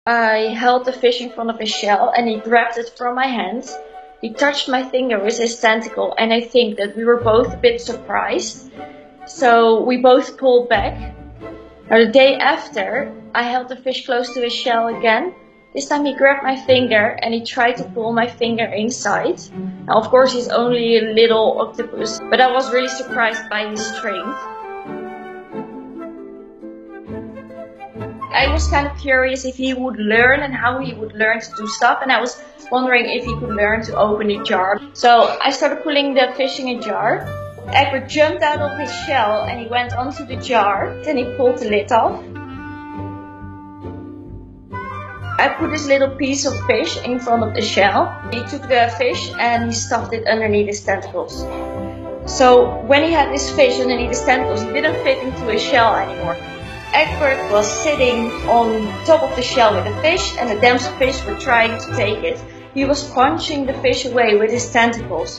I held the fish in front of his shell and he grabbed it from my hand. He touched my finger with his tentacle and I think that we were both a bit surprised. So we both pulled back. Now the day after, I held the fish close to his shell again. This time he grabbed my finger and he tried to pull my finger inside. Now of course he's only a little octopus, but I was really surprised by his strength. I was kind of curious if he would learn and how he would learn to do stuff, and I was wondering if he could learn to open a jar. So I started pulling the fish in a jar. Egbert jumped out of his shell and he went onto the jar. Then he pulled the lid off. I put this little piece of fish in front of the shell. He took the fish and he stuffed it underneath his tentacles. So when he had this fish underneath his tentacles, he didn't fit into his shell anymore. Egbert was sitting on top of the shell with the fish and the damselfish were trying to take it. He was punching the fish away with his tentacles.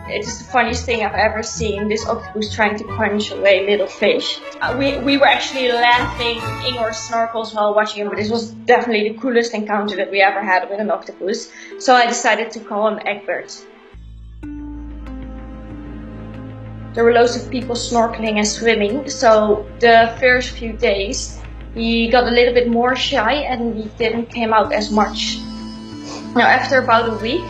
It is the funniest thing I've ever seen, this octopus trying to punch away little fish. We were actually laughing in our snorkels while watching him, but this was definitely the coolest encounter that we ever had with an octopus. So I decided to call him Egbert. There were loads of people snorkeling and swimming, so the first few days he got a little bit more shy and he didn't come out as much. Now after about a week,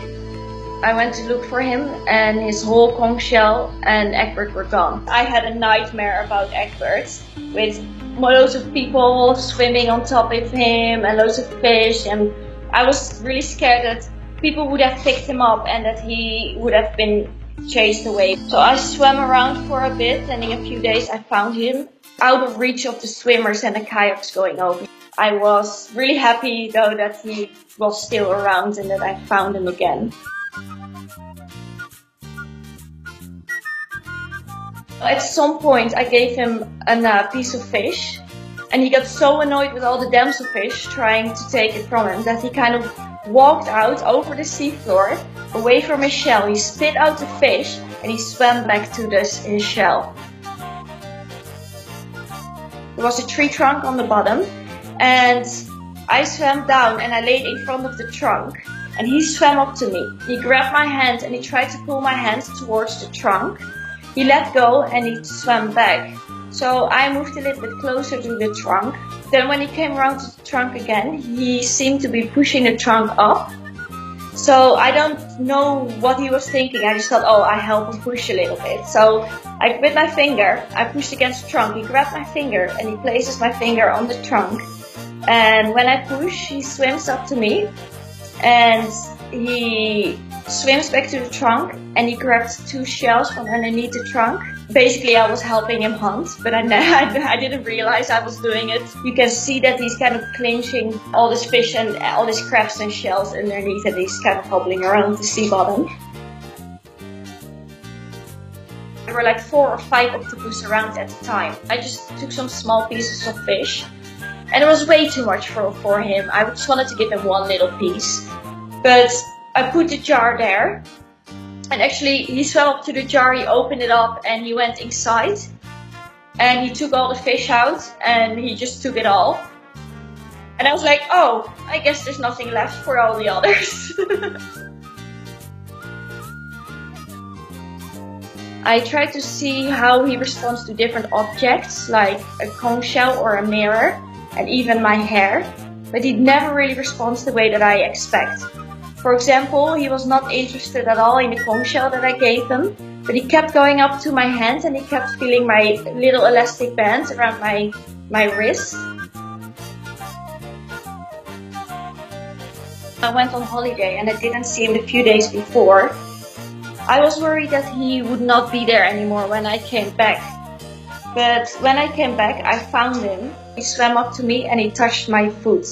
I went to look for him and his whole conch shell and Egbert were gone. I had a nightmare about Egbert with loads of people swimming on top of him and loads of fish, and I was really scared that people would have picked him up and that he would have been chased away. So I swam around for a bit and in a few days I found him out of reach of the swimmers and the kayaks going over. I was really happy though that he was still around and that I found him again. At some point I gave him a piece of fish and he got so annoyed with all the damselfish trying to take it from him that he kind of walked out over the seafloor away from his shell. He spit out the fish and he swam back to his shell. There was a tree trunk on the bottom and I swam down and I laid in front of the trunk and he swam up to me. He grabbed my hand and he tried to pull my hand towards the trunk. He let go and he swam back. So I moved a little bit closer to the trunk. Then when he came around to the trunk again, he seemed to be pushing the trunk up. So I don't know what he was thinking. I just thought, oh, I help him push a little bit. So with my finger, I pushed against the trunk. He grabbed my finger and he places my finger on the trunk. And when I push, he swims up to me and he swims back to the trunk and he grabs two shells from underneath the trunk. Basically I was helping him hunt, but I didn't realize I was doing it. You can see that he's kind of clinching all this fish and all these crabs and shells underneath and he's kind of hobbling around the sea bottom. There were like 4 or 5 octopus around at the time. I just took some small pieces of fish and it was way too much for him. I just wanted to give him one little piece. But I put the jar there and actually he swam up to the jar, he opened it up and he went inside and he took all the fish out and he just took it all. And I was like, oh, I guess there's nothing left for all the others. I tried to see how he responds to different objects like a conch shell or a mirror and even my hair, but he never really responds the way that I expect. For example, he was not interested at all in the conch shell that I gave him, but he kept going up to my hand and he kept feeling my little elastic bands around my wrist. I went on holiday and I didn't see him the few days before. I was worried that he would not be there anymore when I came back. But when I came back, I found him. He swam up to me and he touched my foot.